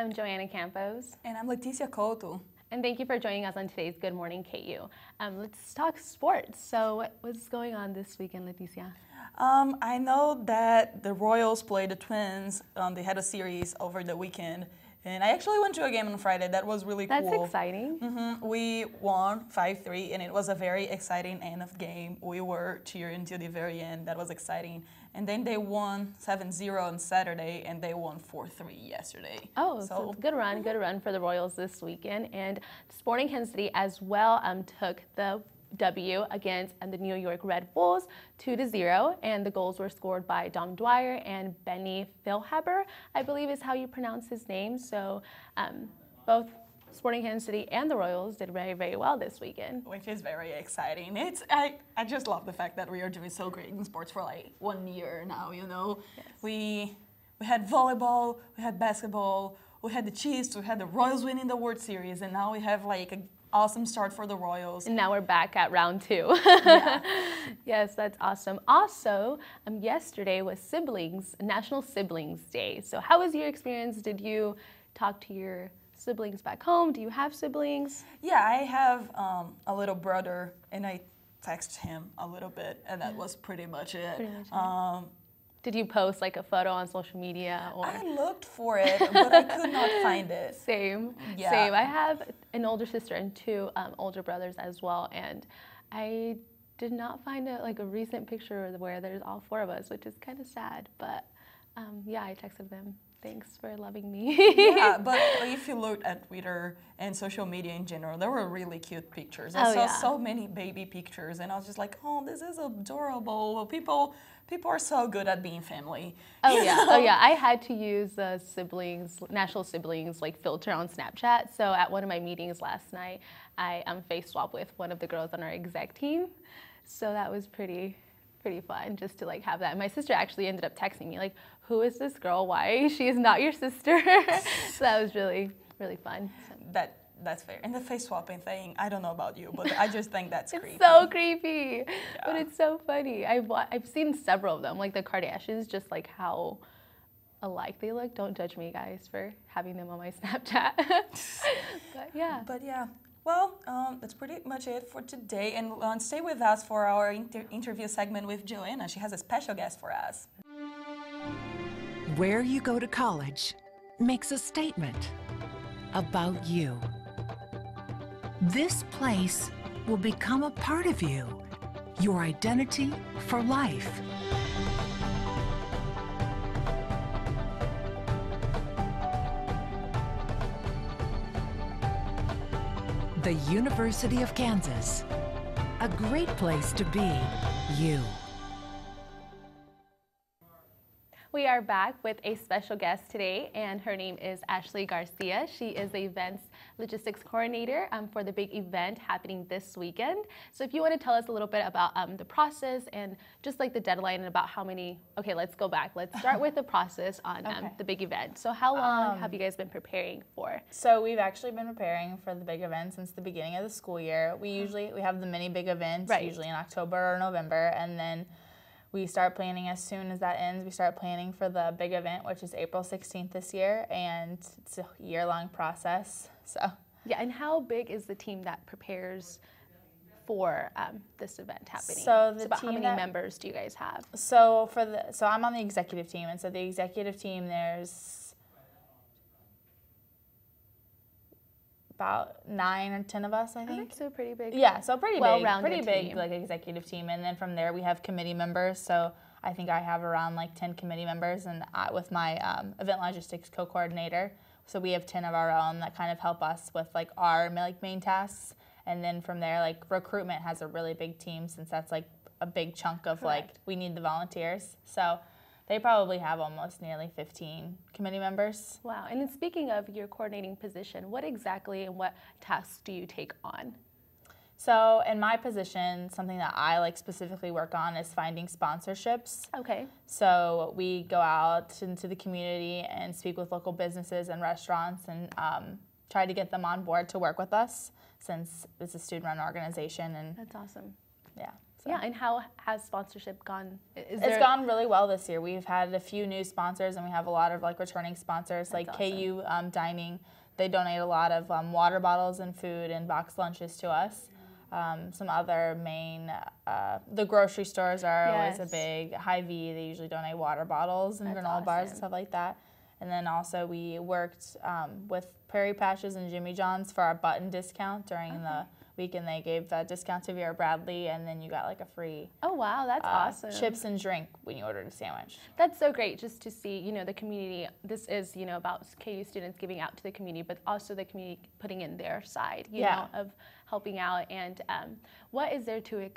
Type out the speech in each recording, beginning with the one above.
I'm Joanna Campos. And I'm Leticia Couto. And thank you for joining us on today's Good Morning KU. Let's talk sports. So what's going on this weekend, Leticia? I know that the Royals played the Twins. They had a series over the weekend. And I actually went to a game on Friday. That was really cool. That's exciting. We won 5-3, and it was a very exciting end of game. We were cheering until the very end. That was exciting. And then they won 7-0 on Saturday, and they won 4-3 yesterday. Oh, so good run for the Royals this weekend. And Sporting Kansas City as well took the W against the New York Red Bulls 2-0, and the goals were scored by Dom Dwyer and Benny Philhaber, I believe is how you pronounce his name. So both Sporting Kansas City and the Royals did very, very well this weekend. Which is very exciting. I just love the fact that we are doing so great in sports for like 1 year now, you know. Yes. We had volleyball, we had basketball, we had the Chiefs, we had the Royals winning the World Series, and now we have like an awesome start for the Royals. And now we're back at round 2. Yeah. Yes, that's awesome. Also, yesterday was National Siblings Day. So how was your experience? Did you talk to your siblings back home? Do you have siblings? Yeah, I have a little brother, and I text him a little bit, and that was pretty much it. Did you post like a photo on social media? Or? I looked for it, but I could not find it. Same. Yeah. Same. I have an older sister and 2 older brothers as well, and I did not find a recent picture where there's all 4 of us, which is kind of sad. But yeah, I texted them. Thanks for loving me. Yeah, but if you look at Twitter and social media in general, there were really cute pictures. I saw so many baby pictures, and I was just like, oh, this is adorable. People are so good at being family. Oh yeah, oh yeah. I had to use National Siblings filter on Snapchat. So at one of my meetings last night, I face swapped with one of the girls on our exec team. So that was pretty fun just to have that. And my sister actually ended up texting me who is this girl? Why she is not your sister? So that was really fun. So. That's fair. And the face swapping thing, I don't know about you, but I just think that's creepy. It's so creepy, yeah. But it's so funny. I've seen several of them, like the Kardashians, just how alike they look. Don't judge me, guys, for having them on my Snapchat. But yeah. Well, that's pretty much it for today. And stay with us for our interview segment with Joanna. She has a special guest for us. Where you go to college makes a statement about you. This place will become a part of you, your identity for life. The University of Kansas, a great place to be you. We are back with a special guest today, and her name is Ashley Garcia. She is the events logistics coordinator for the big event happening this weekend. So if you want to tell us a little bit about the process and just the deadline and about how many, okay, let's go back. Let's start with the process on the big event. So how long have you guys been preparing for? So we've actually been preparing for the big event since the beginning of the school year. We have the mini big events, usually in October or November, and then we start planning as soon as that ends. We start planning for the big event, which is April 16th this year, and it's a year-long process. So yeah, and how big is the team that prepares for this event happening? So how many members do you guys have? So I'm on the executive team, and so the executive team, there's about 9 or 10 of us, I think. Okay, so pretty big. Yeah, so pretty big team. Executive team, and then from there we have committee members. So I think I have around 10 committee members, and with my event logistics co-coordinator. So we have 10 of our own that kind of help us with our main tasks, and then from there recruitment has a really big team since that's a big chunk of we need the volunteers. So they probably have almost nearly 15 committee members. Wow. And then speaking of your coordinating position, what exactly and what tasks do you take on? So in my position, something that I specifically work on is finding sponsorships. Okay. So we go out into the community and speak with local businesses and restaurants and try to get them on board to work with us since it's a student-run organization. And that's awesome. Yeah. So. Yeah, and how has sponsorship gone? It's gone really well this year. We've had a few new sponsors, and we have a lot of like returning sponsors. That's like awesome. KU Dining, they donate a lot of water bottles and food and box lunches to us. Some other main, the grocery stores are always a big. Hy-Vee, they usually donate water bottles and granola bars and stuff like that. And then also we worked with Prairie Patches and Jimmy John's for our button discount during the week, and they gave discounts if you're a Bradley, and then you got like a free that's awesome. chips and drink when you ordered a sandwich. That's so great just to see, the community. This is, about KU students giving out to the community, but also the community putting in their side, you know, of helping out. And what is there to,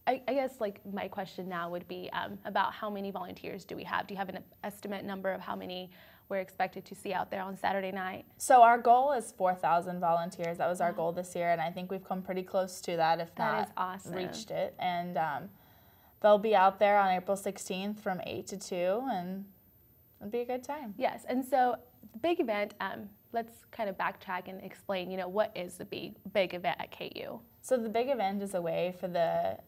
I guess like my question now would be about how many volunteers do we have? Do you have an estimate number of how many we're expected to see out there on Saturday night? So our goal is 4,000 volunteers. That was our goal this year, and I think we've come pretty close to that, if not reached it. And they'll be out there on April 16th from 8 to 2, and it'll be a good time. Yes, and so the big event, let's kind of backtrack and explain, what is the big event at KU? So the big event is a way for the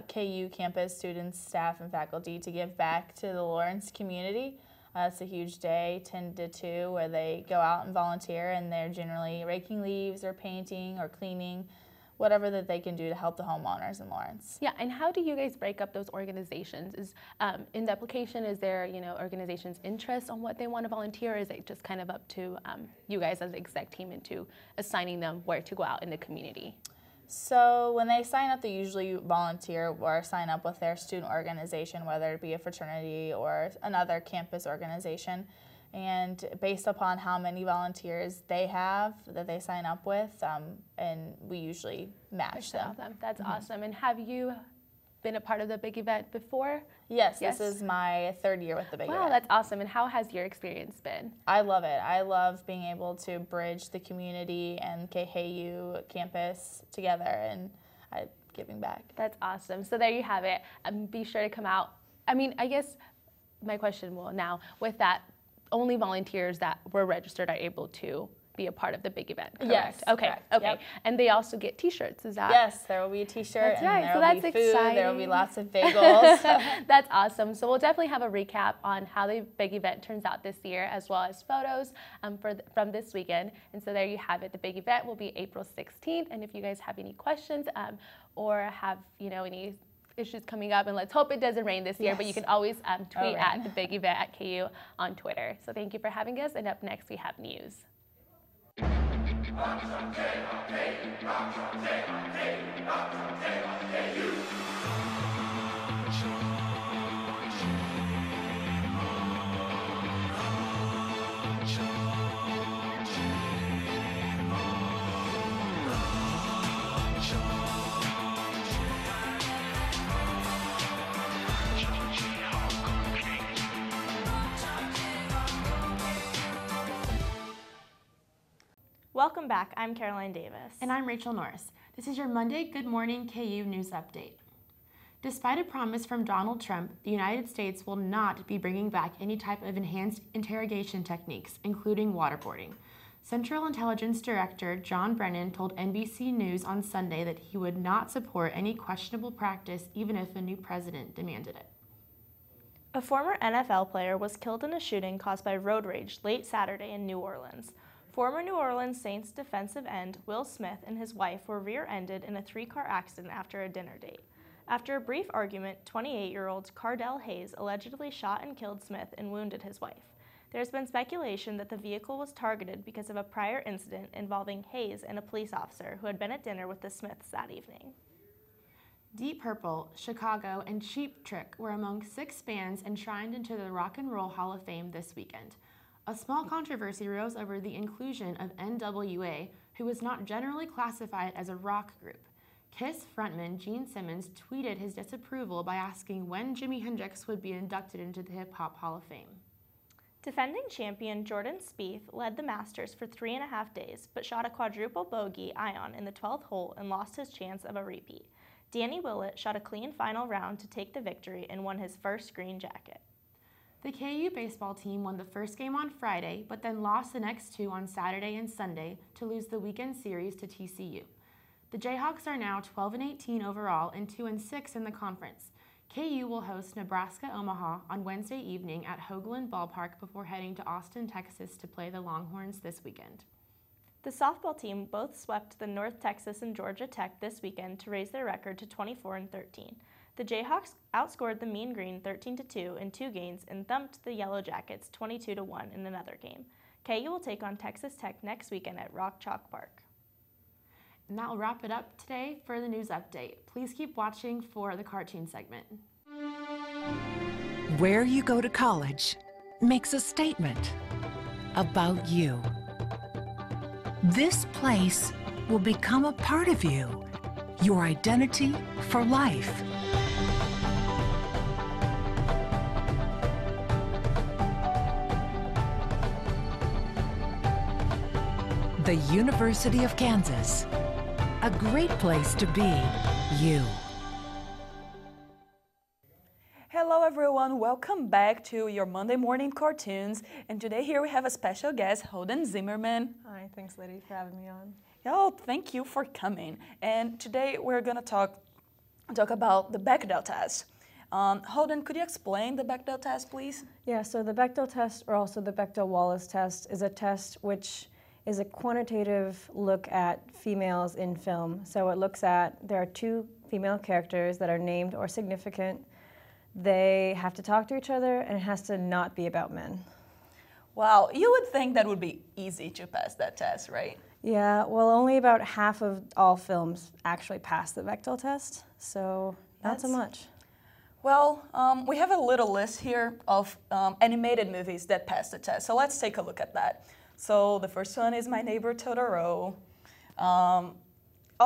KU campus students, staff, and faculty to give back to the Lawrence community. It's a huge day, 10 to 2, where they go out and volunteer, and they're generally raking leaves or painting or cleaning, whatever that they can do to help the homeowners in Lawrence. Yeah, and how do you guys break up those organizations? Is in the application, is there, organizations' interest on what they want to volunteer, or is it just kind of up to you guys as the exec team into assigning them where to go out in the community? So when they sign up, they usually volunteer or sign up with their student organization, whether it be a fraternity or another campus organization. And based upon how many volunteers they have that they sign up with, and we usually match them. That's awesome. And have you been a part of the big event before? Yes, this is my 3rd year with the big event. Wow, that's awesome. And how has your experience been? I love it. I love being able to bridge the community and KU campus together and giving back. That's awesome. So there you have it. Be sure to come out. I mean, I guess my question will now, with that, only volunteers that were registered are able to be a part of the big event, correct? Yes. Okay. Correct. Okay. Yep. And they also get T-shirts. Is that? Yes, there will be a T-shirt, That's right. and there So will that's be food. exciting. There will be lots of bagels. That's awesome. So we'll definitely have a recap on how the big event turns out this year, as well as photos from this weekend. And so there you have it. The big event will be April 16th. And if you guys have any questions or have any issues coming up, and let's hope it doesn't rain this year, but you can always tweet at the big event at KU on Twitter. So thank you for having us, and up next we have news. Welcome back. I'm Caroline Davis. And I'm Rachel Norris. This is your Monday Good Morning KU News Update. Despite a promise from Donald Trump, the United States will not be bringing back any type of enhanced interrogation techniques, including waterboarding. Central Intelligence Director John Brennan told NBC News on Sunday that he would not support any questionable practice even if a new president demanded it. A former NFL player was killed in a shooting caused by road rage late Saturday in New Orleans. Former New Orleans Saints defensive end Will Smith and his wife were rear-ended in a 3-car accident after a dinner date. After a brief argument, 28-year-old Cardell Hayes allegedly shot and killed Smith and wounded his wife. There's been speculation that the vehicle was targeted because of a prior incident involving Hayes and a police officer who had been at dinner with the Smiths that evening. Deep Purple, Chicago, and Cheap Trick were among 6 bands enshrined into the Rock and Roll Hall of Fame this weekend. A small controversy rose over the inclusion of NWA, who was not generally classified as a rock group. KISS frontman Gene Simmons tweeted his disapproval by asking when Jimi Hendrix would be inducted into the Hip Hop Hall of Fame. Defending champion Jordan Spieth led the Masters for 3.5 days, but shot a quadruple bogey iron in the 12th hole and lost his chance of a repeat. Danny Willett shot a clean final round to take the victory and won his first green jacket. The KU baseball team won the first game on Friday, but then lost the next 2 on Saturday and Sunday to lose the weekend series to TCU. The Jayhawks are now 12-18 overall and 2-6 in the conference. KU will host Nebraska-Omaha on Wednesday evening at Holden Ballpark before heading to Austin, Texas to play the Longhorns this weekend. The softball team both swept the North Texas and Georgia Tech this weekend to raise their record to 24-13. The Jayhawks outscored the Mean Green 13-2 in 2 games and thumped the Yellow Jackets 22-1 in another game. KU will take on Texas Tech next weekend at Rock Chalk Park. And that will wrap it up today for the news update. Please keep watching for the cartoon segment. Where you go to college makes a statement about you. This place will become a part of you, your identity for life. The University of Kansas, a great place to be you. Hello everyone, welcome back to your Monday morning cartoons. And today here we have a special guest, Holden Zimmerman. Hi, thanks Liddy for having me on. Oh, thank you for coming. And today we're gonna talk about the Bechdel test. Holden, could you explain the Bechdel test, please? Yeah, so the Bechdel test, or also the Bechdel-Wallace test, is a test which is a quantitative look at females in film. So it looks at, there are 2 female characters that are named or significant. They have to talk to each other, and it has to not be about men. Wow, you would think that would be easy to pass that test, right? Yeah, well, only about half of all films actually pass the Bechdel test, so not so much. Well, we have a little list here of animated movies that pass the test, so let's take a look at that. So the first one is My Neighbor Totoro. All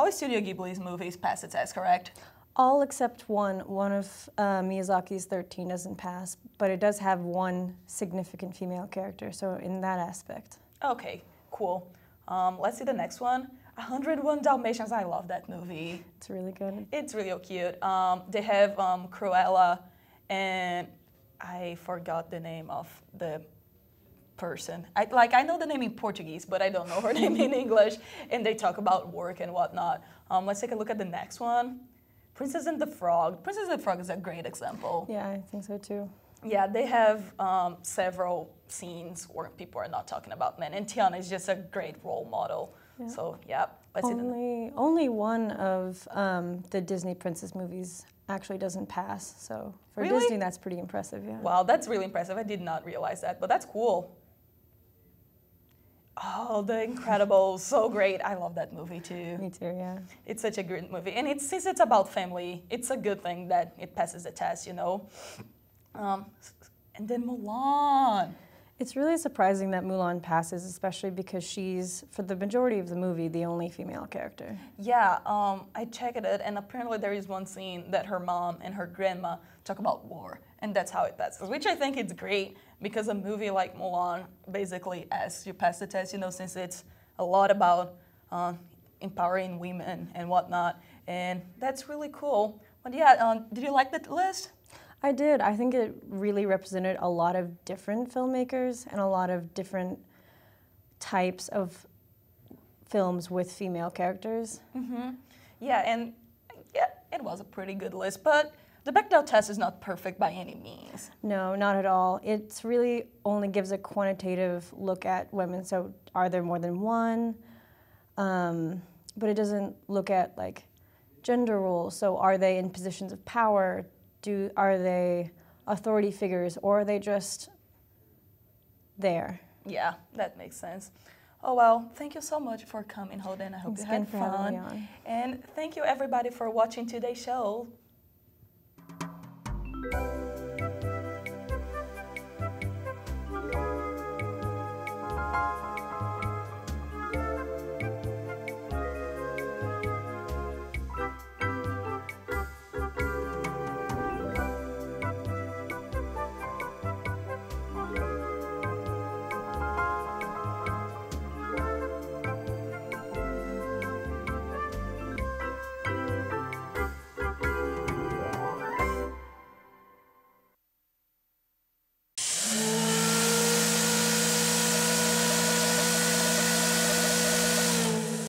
Studio Ghibli's movies pass the test, correct? All except one. One of Miyazaki's 13 doesn't pass, but it does have 1 significant female character, so in that aspect. Okay, cool. Let's see the next one. 101 Dalmatians, I love that movie. It's really good. It's really cute. They have Cruella, and I forgot the name of the person. I know the name in Portuguese, but I don't know her name in English, and they talk about work and whatnot. Let's take a look at the next one. Princess and the Frog. Princess and the Frog is a great example. Yeah, I think so too. Yeah, they have several scenes where people are not talking about men, and Tiana is just a great role model. Yeah. So yeah, let's see. Only one of the Disney princess movies actually doesn't pass, so for Really? Disney that's pretty impressive, yeah. Wow, that's really impressive. I did not realize that, but that's cool. Oh, The Incredibles, so great. I love that movie too. Me too, yeah. It's such a great movie. And since it's about family, it's a good thing that it passes the test, you know? And then Mulan. It's really surprising that Mulan passes, especially because she's, for the majority of the movie, the only female character. Yeah, I checked it, and apparently there is one scene that her mom and her grandma talk about war, and that's how it passes, which I think is great, because a movie like Mulan basically asks you pass the test, you know, since it's a lot about empowering women and whatnot, and that's really cool. But yeah, did you like the list? I did. I think it really represented a lot of different filmmakers and a lot of different types of films with female characters. Mm-hmm. Yeah, and yeah, it was a pretty good list, but the Bechdel test is not perfect by any means. No, not at all. It really only gives a quantitative look at women. So are there more than one? But it doesn't look at like gender roles. So are they in positions of power? Are they authority figures, or are they just there? Yeah, that makes sense. Oh well, thank you so much for coming, Holden. I hope you had fun. Having me on. And thank you everybody for watching today's show.